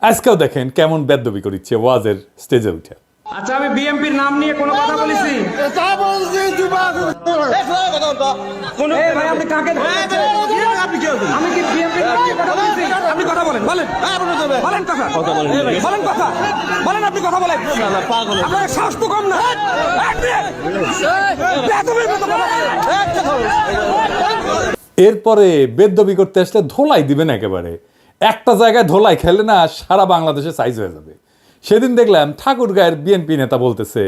আজকেও দেখেন কেমন বেদবি করিচ্ছে ওয়াজের স্টেজে উঠে। আচ্ছা, আমি বিএমপির নাম নিয়ে কোনো কথা বলেছি? ভাই, আপনি কাকে আমি কি বিএমপির নাম নিয়ে কথা বলেছি? আপনি কথা বলেন, বলেন বলেন কথা বলেন কথা বলেন, আপনি কথা বলেন। আপনার সাহস তো কম না। এরপরে বেদবি করতে আসলে ধোলাই দিবেন একেবারে। একটা জায়গায় ধোলাই খেলে না সারা বাংলাদেশে সাইজ হয়ে যাবে। সেদিন দেখলাম ঠাকুরগাঁয়ের বিএনপি নেতা বলতেছে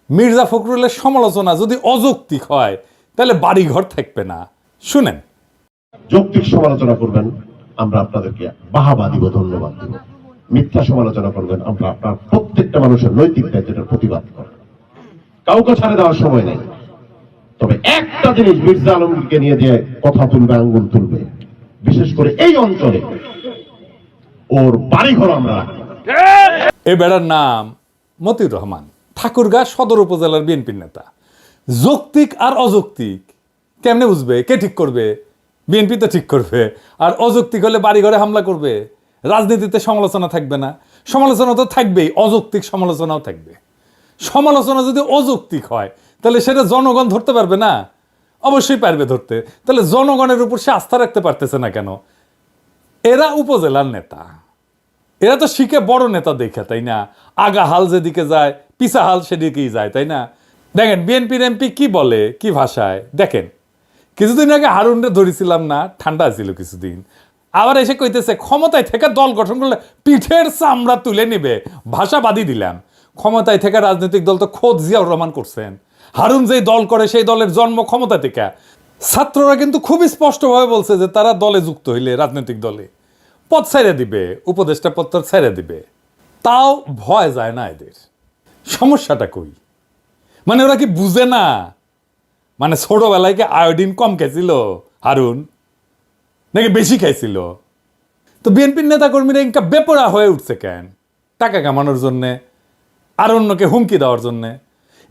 মির্জা ফখরুলের সমালোচনা যদি অযৌক্তিক হয় তাহলে বাড়িঘর থাকবে না। শুনেন, যৌক্তিক সমালোচনা করবেন, আমরা আপনাদেরকে বাহাবা দিব, ধন্যবাদ দিব। মিথ্যা সমালোচনা করবেন, আমরা আপনার প্রত্যেকটা মানুষের নৈতিক দায়িত্বের প্রতিবাদ করেন। কাউকে ছাড়ে দেওয়ার সময় নেই। তবে একটা জিনিস মির্জা আলমগীরকে নিয়ে দিয়ে কথা তুলবে, আঙ্গুল তুলবে, বিশেষ করে এই অঞ্চলে ওর বাড়িঘর আমরা। এ বেড়ার নাম মতিউর রহমান, ঠাকুরগাঁ সদর উপজেলার বিএনপির নেতা। যৌক্তিক আর অযৌক্তিক কেমনে বুঝবে? কে ঠিক করবে? বিএনপি তো ঠিক করবে। আর অযৌক্তিক হলে বাড়িঘরে হামলা করবে। রাজনীতিতে সমালোচনা থাকবে না? সমালোচনা তো থাকবেই, অযৌক্তিক সমালোচনাও থাকবে। সমালোচনা যদি অযৌক্তিক হয় তাহলে সেটা জনগণ ধরতে পারবে না? অবশ্যই পারবে ধরতে। তাহলে জনগণের উপর সে আস্থা রাখতে পারতেছে না কেন? এরা উপজেলার নেতা, এরা তো শিখে বড় নেতা দেখে, তাই না? আগা হাল যেদিকে যায় পিছা হাল সেদিকেই যায়, তাই না? দেখেন বিএনপির এমপি কি বলে, কি ভাষায়। দেখেন, কিছুদিন আগে হারুনরে ধরেছিলাম না, ঠান্ডা ছিল কিছুদিন, আবার এসে কইতেছে ক্ষমতায় থেকে দল গঠন করলে পিঠের চামড়া তুলে নিবে। ভাষা বাদই দিলাম। ক্ষমতায় থেকে রাজনৈতিক দল তো খোদ জিয়াউর রহমান করছেন। হারুন যেই দল করে সেই দলের জন্ম ক্ষমতা থেকে। ছাত্ররা কিন্তু খুবই স্পষ্টভাবে বলছে যে তারা দলে যুক্ত হইলে, রাজনৈতিক দলে পদ ছেড়ে দিবে, উপদেষ্টা পদ ছেড়ে দিবে। তাও ভয় যায় না এদের। সমস্যাটা কই? মানে ওরা কি বুঝে না? মানে ছোটবেলায় কি আয়োডিন কম খাইছিল হারুন, নাকি বেশি খাইছিল? তো বিএনপির নেতাকর্মীরা ইনকা বেপরা হয়ে উঠছে কেন? টাকা কামানোর জন্যে, আর অন্যকে হুমকি দেওয়ার জন্যে।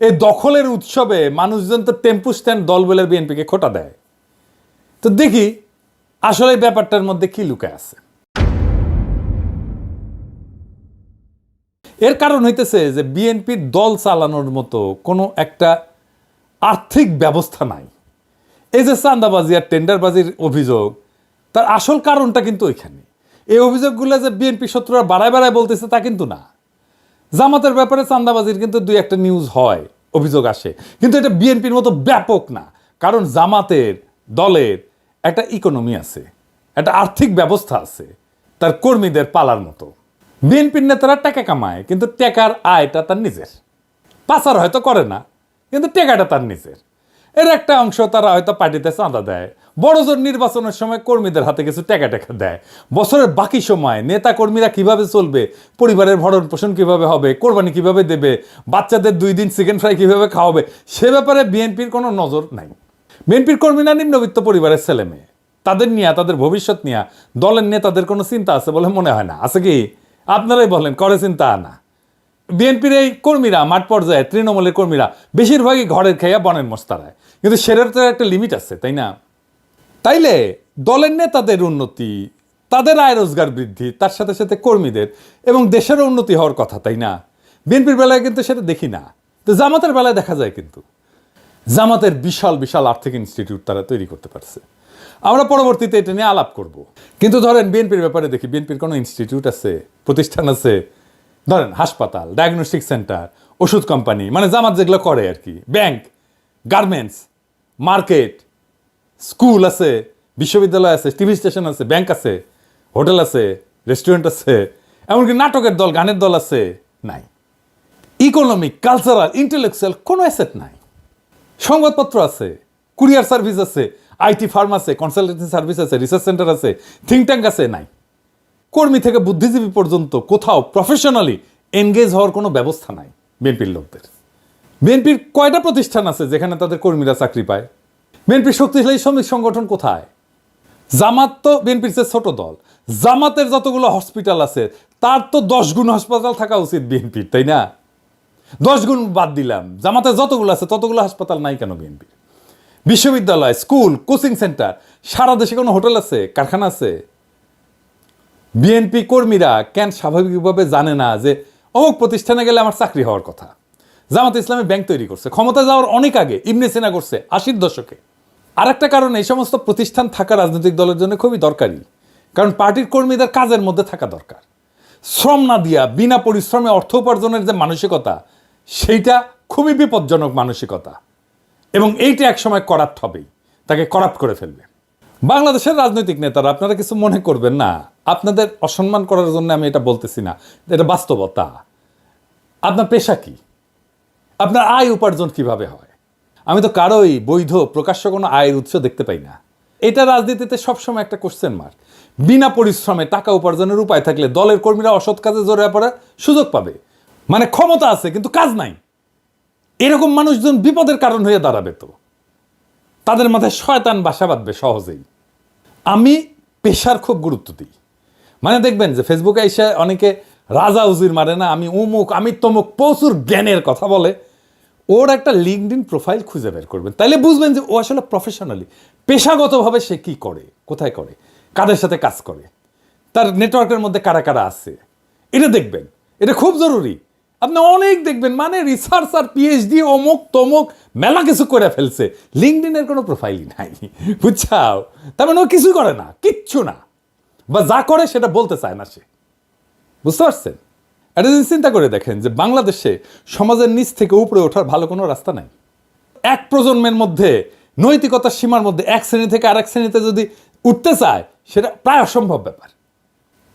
এই দখলের উৎসবে মানুষজন তো টেম্পু স্ট্যান্ড দল বলে বিএনপিকে খোটা দেয়। তো দেখি আসলে ব্যাপারটার মধ্যে কি লুকায় আছে। এর কারণ হইতেছে যে বিএনপির দল চালানোর মতো কোনো একটা আর্থিক ব্যবস্থা নাই। এই যে চাঁদাবাজি আর টেন্ডারবাজির অভিযোগ, তার আসল কারণটা কিন্তু ওইখানে। এই অভিযোগগুলো যে বিএনপি শত্রুরা বাড়ায় বাড়ায় বলতেছে তা কিন্তু না। জামাতের ব্যাপারে চাঁদাবাজির কিন্তু দুই একটা নিউজ হয়, অভিযোগ আসে, কিন্তু এটা বিএনপির মতো ব্যাপক না। কারণ জামাতের দলের একটা ইকোনমি আছে, একটা আর্থিক ব্যবস্থা আছে, তার কর্মীদের পালার মতো। বিএনপির নেতারা টাকা কামায়, কিন্তু টাকার আয়টা তার নিজের। পাচার হয়তো করে না, কিন্তু টাকাটা তার নিজের। এর একটা অংশ তারা হয়তো পার্টিতে চাঁদা দেয়, বড়জোর নির্বাচনের সময় কর্মীদের হাতে কিছু টাকা দেয়। বছরের বাকি সময় নেতা কর্মীরা কিভাবে চলবে, পরিবারের ভরণ পোষণ কিভাবে হবে, কোরবানি কিভাবে দেবে, বাচ্চাদের 2 দিন চিকেন ফ্রাই কিভাবে খাওয়াবে, সে ব্যাপারে বিএনপির কোনো নজর নাই। বিএনপির কর্মীরা নিম্নবিত্ত পরিবারের ছেলে মেয়ে, তাদের নিয়ে, তাদের ভবিষ্যৎ নিয়ে দলের নেতাদের কোনো চিন্তা আছে বলে মনে হয় না। আছে কি? আপনারাই বলেন, করে চিন্তা না? বিএনপির এই কর্মীরা মাঠ পর্যায়ে, তৃণমূলের কর্মীরা বেশিরভাগই ঘরের খেয়া বনের মস্তারায়, কিন্তু সেটার তো একটা লিমিট আছে, তাই না? তাইলে দলের নেতাদের উন্নতি, তাদের আয় রোজগার বৃদ্ধি, তার সাথে সাথে কর্মীদের এবং দেশেরও উন্নতি হওয়ার কথা, তাই না? বিএনপির বেলায় কিন্তু সেটা দেখি না। তো জামাতের বেলায় দেখা যায়, কিন্তু জামাতের বিশাল বিশাল আর্থিক ইনস্টিটিউট তারা তৈরি করতে পারছে। আমরা পরবর্তীতে এটা নিয়ে আলাপ করব। কিন্তু ধরেন বিএনপির ব্যাপারে দেখি, বিএনপির কোনো ইনস্টিটিউট আছে, প্রতিষ্ঠান আছে? ধরেন হাসপাতাল, ডায়াগনস্টিক সেন্টার, ওষুধ কোম্পানি, মানে জামাত যেগুলো করে আর কি, ব্যাংক, গার্মেন্টস, মার্কেট, স্কুল আছে, বিশ্ববিদ্যালয় আছে, টিভি স্টেশন আছে, ব্যাংক আছে, হোটেল আছে, রেস্টুরেন্ট আছে, এমনকি নাটকের দল, গানের দল আছে? নাই। ইকোনমিক, কালচারাল, ইন্টেলেকচুয়াল কোনো অ্যাসেট নাই। সংবাদপত্র আছে, কুরিয়ার সার্ভিস আছে, আইটি ফার্ম আছে, কনসালটেন্সি সার্ভিস আছে, রিসার্চ সেন্টার আছে, থিঙ্ক ট্যাঙ্ক আছে? নাই। কর্মী থেকে বুদ্ধিজীবী পর্যন্ত কোথাও প্রফেশনালি এনগেজ হওয়ার কোনো ব্যবস্থা নাই বিএনপির লোকদের। বিএনপির কয়টা প্রতিষ্ঠান আছে যেখানে তাদের কর্মীরা চাকরি পায়? বিএনপির শক্তিশালী শ্রমিক সংগঠন কোথায়? জামাত তো বিএনপির চেয়ে ছোট দল। জামাতের যতগুলো হসপিটাল আছে তার তো 10 গুণ হাসপাতাল থাকা উচিত বিএনপির, তাই না? 10 গুণ বাদ দিলাম, জামাতের যতগুলো আছে ততগুলো হাসপাতাল নাই কেন বিএনপির? বিশ্ববিদ্যালয়, স্কুল, কোচিং সেন্টার, সারা দেশে কোনো হোটেল আছে, কারখানা আছে? বিএনপি কর্মীরা কেন স্বাভাবিকভাবে জানে না যে অমুক প্রতিষ্ঠানে গেলে আমার চাকরি হওয়ার কথা? জামাত ইসলামী ব্যাংক তৈরি করছে, ক্ষমতা যাওয়ার অনেক আগে ইবনে সিনা করছে 80-র দশকে। আর একটা কারণ, এই সমস্ত প্রতিষ্ঠান থাকা রাজনৈতিক দলের জন্য খুবই দরকারি, কারণ পার্টির কর্মীদের কাজের মধ্যে থাকা দরকার। শ্রম না দিয়া বিনা পরিশ্রমে অর্থ উপার্জনের যে মানসিকতা, সেইটা খুবই বিপজ্জনক মানসিকতা, এবং এইটা একসময় করাপ্ট হবেই, তাকে করাপ্ট করে ফেলবে। বাংলাদেশের রাজনৈতিক নেতারা, আপনারা কিছু মনে করবেন না, আপনাদের অসম্মান করার জন্য আমি এটা বলতেছি না, এটা বাস্তবতা। আপনার পেশা কি? আপনার আয় উপার্জন কিভাবে হয়? আমি তো কারোই বৈধ প্রকাশ্য কোনো আয়ের উৎস দেখতে পাই না। এটা রাজনীতিতে সবসময় একটা কোশ্চেন মার্ক। বিনা পরিশ্রমে টাকা উপার্জনের উপায় থাকলে দলের কর্মীরা অসৎ কাজে জড়িয়ে পড়ার সুযোগ পাবে। মানে ক্ষমতা আছে কিন্তু কাজ নাই, এরকম মানুষজন বিপদের কারণ হয়ে দাঁড়াবে। তো তাদের মাথায় শয়তান বাসা বাঁধবে সহজেই। আমি পেশার খুব গুরুত্ব দিই। মানে দেখবেন যে ফেসবুকে এসে অনেকে রাজা উজির মারে না, আমি অমুক আমি তমুক, প্রচুর জ্ঞানের কথা বলে। ওর একটা লিঙ্কডইন প্রোফাইল খুঁজে বের করবেন, তাইলে বুঝবেন যে ও আসলে প্রফেশনালি, পেশাগতভাবে সে কি করে, কোথায় করে, কাদের সাথে কাজ করে, তার নেটওয়ার্কের মধ্যে কারা কারা আছে, এটা দেখবেন। এটা খুব জরুরি। আপনি অনেক দেখবেন মানে রিসার্চ আর পিএইচডি অমুক তমুক মেলা কিছু করে ফেলছে, লিঙ্কডইনের কোনো প্রোফাইলই নাই, বুঝছাও? তার মানে ও কিছুই করে না, কিচ্ছু না, বা যা করে সেটা বলতে চায় না সে। বুঝতে পারছেন? এটা যদি চিন্তা করে দেখেন যে বাংলাদেশে সমাজের নিচ থেকে উপরে ওঠার ভালো কোনো রাস্তা নাই। এক প্রজন্মের মধ্যে নৈতিকতার সীমার মধ্যে এক শ্রেণী থেকে আরেক শ্রেণীতে যদি উঠতে চায়, সেটা প্রায় অসম্ভব ব্যাপার।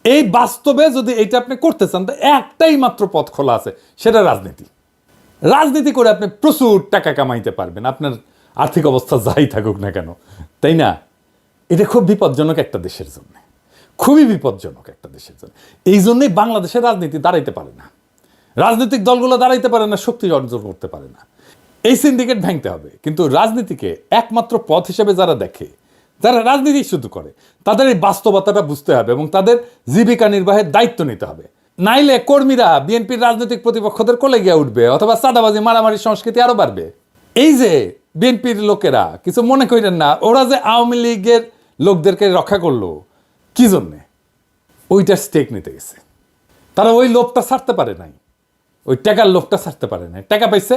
এই বাস্তবে যদি এইটা আপনি করতে চান, তো একটাই মাত্র পথ খোলা আছে, সেটা রাজনীতি। রাজনীতি করে আপনি প্রচুর টাকা কামাইতে পারবেন, আপনার আর্থিক অবস্থা যাই থাকুক না কেন, তাই না? এটা খুব বিপজ্জনক একটা দেশের জন্য, খুবই বিপজ্জনক একটা দেশের জন্য। এই জন্যই বাংলাদেশের রাজনীতি দাঁড়াইতে পারে না, রাজনৈতিক দলগুলো দাঁড়াইতে পারে না, শক্তি অর্জন করতে পারে না। এই সিন্ডিকেট ভাঙতে হবে। কিন্তু রাজনীতিকে একমাত্র পথ হিসেবে যারা দেখে, যারা রাজনীতি শুধু করে, তাদের এই বাস্তবতাটা বুঝতে হবে এবং তাদের জীবিকা নির্বাহের দায়িত্ব নিতে হবে। নাইলে কর্মীরা বিএনপির রাজনৈতিক প্রতিপক্ষদের কোলে গিয়ে উঠবে, অথবা চাঁদাবাজি মারামারি সংস্কৃতি আরো বাড়বে। এই যে বিএনপির লোকেরা, কিছু মনে করেন না, ওরা যে আওয়ামী লীগের লোকদেরকে রক্ষা করলো কি জন্যে? ওইটার স্টেক নিতে গেছে। তারা ওই লোভটা ছাড়তে পারে নাই, ওই টাকার লোভটা ছাড়তে পারে নাই, টাকা পাইছে,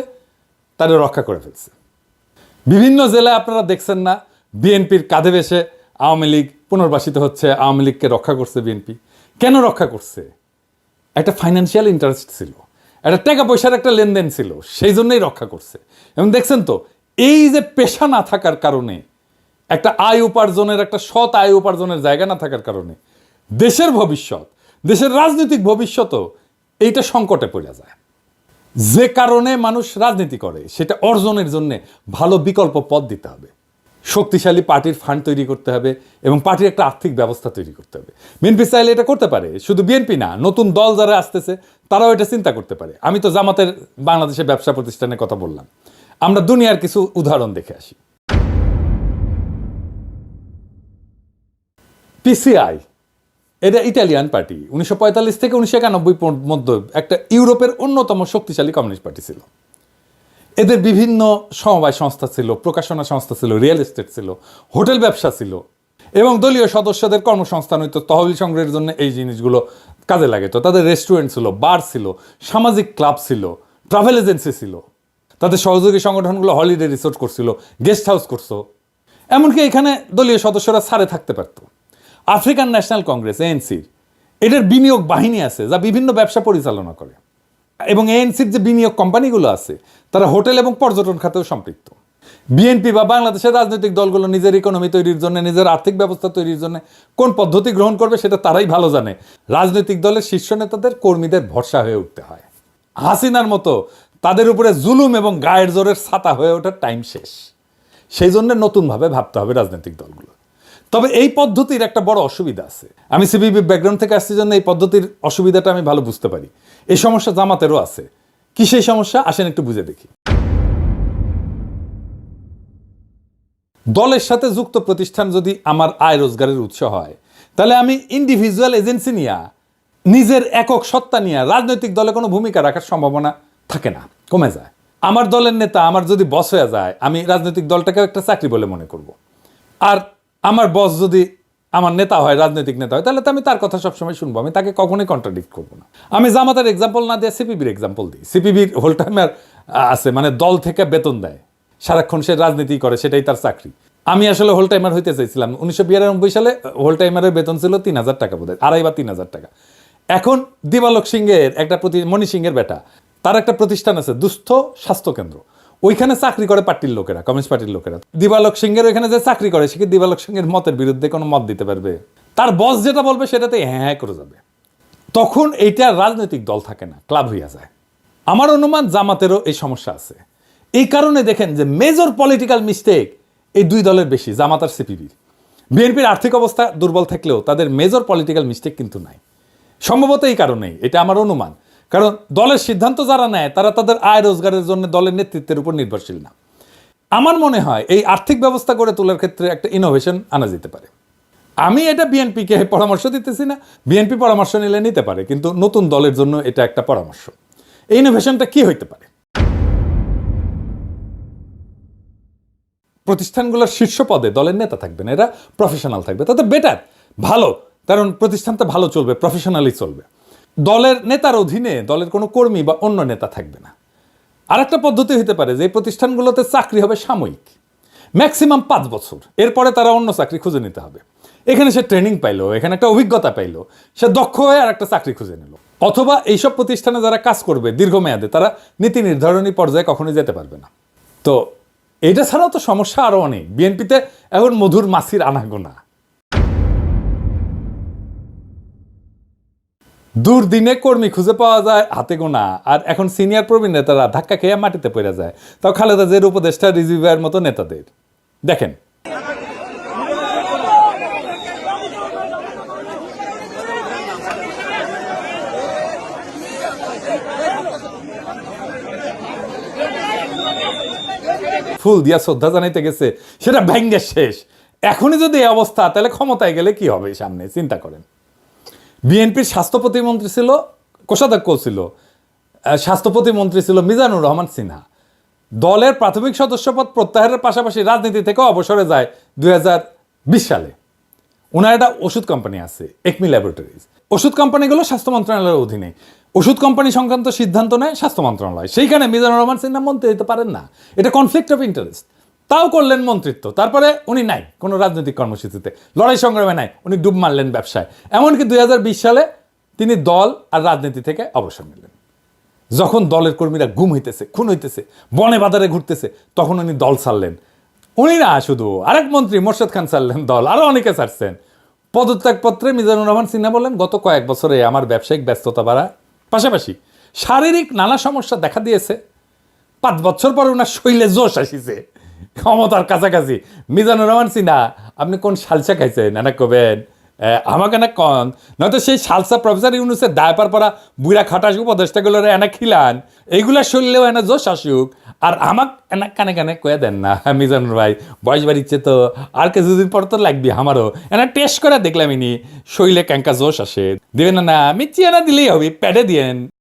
তারা রক্ষা করে ফেলছে। বিভিন্ন জেলায় আপনারা দেখছেন না, বিএনপির কাঁধে বেসে আওয়ামী লীগ পুনর্বাসিত হচ্ছে, আওয়ামী লীগকে রক্ষা করছে বিএনপি। কেন রক্ষা করছে? একটা ফাইন্যান্সিয়াল ইন্টারেস্ট ছিল, একটা টাকা পয়সার একটা লেনদেন ছিল, সেই জন্যই রক্ষা করছে। এবং দেখছেন তো, এই যে পেশা না থাকার কারণে, একটা আয় উপার্জনের, একটা সৎ আয় উপার্জনের জায়গা না থাকার কারণে দেশের ভবিষ্যৎ, দেশের রাজনৈতিক ভবিষ্যৎও এইটা সংকটে পড়ে যায়। যে কারণে মানুষ রাজনীতি করে, সেটা অর্জনের জন্য ভালো বিকল্প পথ দিতে হবে। শক্তিশালী পার্টির ফান্ড তৈরি করতে হবে এবং পার্টির একটা আর্থিক ব্যবস্থা তৈরি করতে হবে। বিএনপি চাইলে এটা করতে পারে, শুধু বিএনপি না, নতুন দল যারা আসতেছে তারাও এটা চিন্তা করতে পারে। আমি তো জামাতের বাংলাদেশের ব্যবসা প্রতিষ্ঠানের কথা বললাম, আমরা দুনিয়ার কিছু উদাহরণ দেখে আসি। পিসিআই, এটা ইটালিয়ান পার্টি, 1945 থেকে 1991 মধ্যে একটা ইউরোপের অন্যতম শক্তিশালী কমিউনিস্ট পার্টি ছিল। এদের বিভিন্ন সমবায় সংস্থা ছিল, প্রকাশনা সংস্থা ছিল, রিয়েল এস্টেট ছিল, হোটেল ব্যবসা ছিল, এবং দলীয় সদস্যদের কর্মসংস্থান হইতো, তহবিল সংগ্রহের জন্য এই জিনিসগুলো কাজে লাগে। তো তাদের রেস্টুরেন্ট ছিল, বার ছিল, সামাজিক ক্লাব ছিল, ট্রাভেল এজেন্সি ছিল, তাদের সহযোগী সংগঠনগুলো হলিডে রিসোর্ট করছিল, গেস্ট হাউস করছো, এমনকি এখানে দলীয় সদস্যরা ছাড়ে থাকতে পারত। আফ্রিকান ন্যাশনাল কংগ্রেস, এএনসির, এটার বিনিয়োগ বাহিনী আছে যা বিভিন্ন ব্যবসা পরিচালনা করে, এবং এএনসির যে বিনিয়োগ কোম্পানিগুলো আছে তারা হোটেল এবং পর্যটন খাতেও সম্পৃক্ত। বিএনপি বা বাংলাদেশের রাজনৈতিক দলগুলো নিজের ইকোনমি তৈরির জন্য, নিজের আর্থিক ব্যবস্থা তৈরির জন্য কোন পদ্ধতি গ্রহণ করবে সেটা তারাই ভালো জানে। রাজনৈতিক দলের শীর্ষ নেতাদের কর্মীদের ভরসা হয়ে উঠতে হয়। হাসিনার মতো তাদের উপরে জুলুম এবং গায়ের জোরের ছাতা হয়ে ওঠার টাইম শেষ। সেই জন্য নতুনভাবে ভাবতে হবে রাজনৈতিক দলগুলো। তবে এই পদ্ধতির একটা বড় অসুবিধা আছে। আমি সিপিবি ব্যাকগ্রাউন্ড থেকে আসছি জন্য এই পদ্ধতির অসুবিধাটা আমি ভালো বুঝতে পারি। এই সমস্যা জামাতেরও আছে। কি সেই সমস্যা? আসেন একটু বুঝে দেখি। দলের সাথে যুক্ত প্রতিষ্ঠান যদি আমার আয় রোজগারের উৎস হয়, তাহলে আমি ইন্ডিভিজুয়াল এজেন্সি নিয়ে, নিজের একক সত্তা নিয়ে রাজনৈতিক দলে কোনো ভূমিকা রাখার সম্ভাবনা থাকে না, কমে যায়। আমার দলের নেতা আমার যদি বস হয়ে যায়, আমি রাজনৈতিক দলটাকেও একটা চাকরি বলে মনে করব। আর আমার বস যদি আমার নেতা হয়, রাজনৈতিক নেতা হয়, তাহলে তো আমি তার কথা সবসময় শুনবো, আমি তাকে কখনোই কন্ট্রাডিক্ট করবো না। আমি জামাতের এক্সাম্পল না দিয়ে সিপিবির এক্সাম্পল দিই। সিপিবির হোল টাইমার আছে, মানে দল থেকে বেতন দেয়, সারাক্ষণ সে রাজনীতি করে, সেটাই তার চাকরি। আমি আসলে হোল টাইমার হইতে চাইছিলাম 1992 সালে। হোল টাইমারের বেতন ছিল 3,000 টাকা, বোধ হয় 2.5 বা 3,000 টাকা। এখন দিবালোক সিংহের একটা মণি সিংহের বেটা, তার একটা প্রতিষ্ঠান আছে দুস্থ স্বাস্থ্য কেন্দ্র, ওইখানে চাকরি করে পার্টির লোকেরা, কমিউনিস্ট পার্টির লোকেরা। দিবালোক সিংহের ওইখানে যে চাকরি করে, সে কি দিবালোক সিংহের মতের বিরুদ্ধে কোনো মত দিতে পারবে? তার বস যেটা বলবে সেটাতে হ্যাঁ করে যাবে। তখন এইটা রাজনৈতিক দল থাকে না, ক্লাব হইয়া যায়। আমার অনুমান জামাতেরও এই সমস্যা আছে। এই কারণে দেখেন যে মেজর পলিটিক্যাল মিস্টেক এই দুই দলের বেশি, জামাত আর সিপিবির। বিএনপির আর্থিক অবস্থা দুর্বল থাকলেও তাদের মেজর পলিটিক্যাল মিস্টেক কিন্তু নাই। সম্ভবত এই কারণেই, এটা আমার অনুমান। কারণ দলের সিদ্ধান্ত যারা নেয় তারা তাদের আয় রোজগারের জন্য দলের নেতৃত্বের উপর নির্ভরশীল না। আমার মনে হয় এই আর্থিক ব্যবস্থা করে তোলার ক্ষেত্রে একটা ইনোভেশন আনা যেতে পারে। আমি এটা বিএনপিকে পরামর্শ দিতেছি না, বিএনপি পরামর্শ নিলে নিতে পারে, কিন্তু নতুন দলের জন্য এটা একটা পরামর্শ। এই ইনোভেশনটা কি হইতে পারে? প্রতিষ্ঠানগুলোর শীর্ষ পদে দলের নেতা থাকবে না, এরা প্রফেশনাল থাকবে, তাতে বেটার, ভালো। কারণ প্রতিষ্ঠানটা ভালো চলবে, প্রফেশনালি চলবে। দলের নেতার অধীনে দলের কোনো কর্মী বা অন্য নেতা থাকবে না। আরেকটা পদ্ধতি হতে পারে যে এই প্রতিষ্ঠানগুলোতে চাকরি হবে সাময়িক, ম্যাক্সিমাম 5 বছর, এরপরে তারা অন্য চাকরি খুঁজে নিতে হবে। এখানে সে ট্রেনিং পাইলো, এখানে একটা অভিজ্ঞতা পাইলো, সে দক্ষ হয়ে আর একটা চাকরি খুঁজে নিল। অথবা এইসব প্রতিষ্ঠানে যারা কাজ করবে দীর্ঘমেয়াদে, তারা নীতি নির্ধারণী পর্যায়ে কখনোই যেতে পারবে না। তো এটা ছাড়াও তো সমস্যা আরও অনেক। বিএনপিতে এখন মধুর মাছির আনাগোনা, দুর্দিনে কর্মী খুঁজে পাওয়া যায় হাতে গোনা, আর এখন সিনিয়র প্রবীণ নেতারা ধাক্কা খেয়ে মাটিতে পড়ে যায়, তাও খালেদা জিয়ার উপদেষ্টা রিজভীর মতো নেতাদের দেখেন। ফুল দিয়া শ্রদ্ধা জানাইতে গেছে, সেটা ভেঙ্গে শেষ। এখনই যদি এই অবস্থা, তাহলে ক্ষমতায় গেলে কি হবে সামনে চিন্তা করেন। বিএনপির স্বাস্থ্য প্রতিমন্ত্রী ছিল, কোষাধ্যক্ষ ছিল, স্বাস্থ্য প্রতিমন্ত্রী ছিল মিজানুর রহমান সিনহা। দলের প্রাথমিক সদস্যপদ প্রত্যাহারের পাশাপাশি রাজনীতি থেকেও অবসরে যায় 2020 সালে। ওনার একটা ওষুধ কোম্পানি আছে, একমি ল্যাবরেটরিজ। ওষুধ কোম্পানিগুলো স্বাস্থ্য মন্ত্রণালয়ের অধীনে, ওষুধ কোম্পানি সংক্রান্ত সিদ্ধান্ত নেয় স্বাস্থ্য মন্ত্রণালয়। সেইখানে মিজানুর রহমান সিনহা মন্ত্রী হতে পারেন না, এটা কনফ্লিক্ট অফ ইন্টারেস্ট। তাও করলেন মন্ত্রিত্ব, তারপরে উনি নাই কোনো রাজনৈতিক কর্মসূচিতে, লড়াই সংগ্রামে নাই, উনি ডুব মারলেন ব্যবসায়। এমনকি 2020 সালে তিনি দল আর রাজনীতি থেকে অবসর নিলেন। যখন দলের কর্মীরা গুম হইতেছে, খুন হইতেছে, বনে বাজারে ঘুরতেছে, তখন উনি দল ছাড়লেন। উনি না, শুধু আরেক মন্ত্রী মোর্শেদ খান ছাড়লেন দল, আরও অনেকে ছাড়ছেন। পদত্যাগপত্রে মিজানুর রহমান সিনহা বলেন, গত কয়েক বছরে আমার ব্যবসায়িক ব্যস্ততা বাড়া, পাশাপাশি শারীরিক নানা সমস্যা দেখা দিয়েছে। 5 বছর পরে ওনার শৈলে জোশ আসিছে, ক্ষমতার কাছাকাছি। মিজানুর রহমান সিনহা, আপনি কোন সালসা খাইছেন এনা কবেন, আমাকে না কন, নয়তো সেই সালসা প্রফেসর ইউনুসের দায়পার পরা বুড়া খাটাস উপদেষ্টাগুলোর এনা খিলান, এইগুলা শরীরেও এনা জোশ আসুক, আর আমাক এনা কানে কানে কয়ে দেন না মিজানুর ভাই, বয়স বাড়িচ্ছে তো, আর কিছুদিন পর তো লাগবে আমারও, এনা টেস্ট করে দেখলাম ইনি শরীরে ক্যাঙ্কা জোশ আসে, দেবেন না, মিচ্ছি এনা দিলেই হবে, প্যাডে দিয়েন।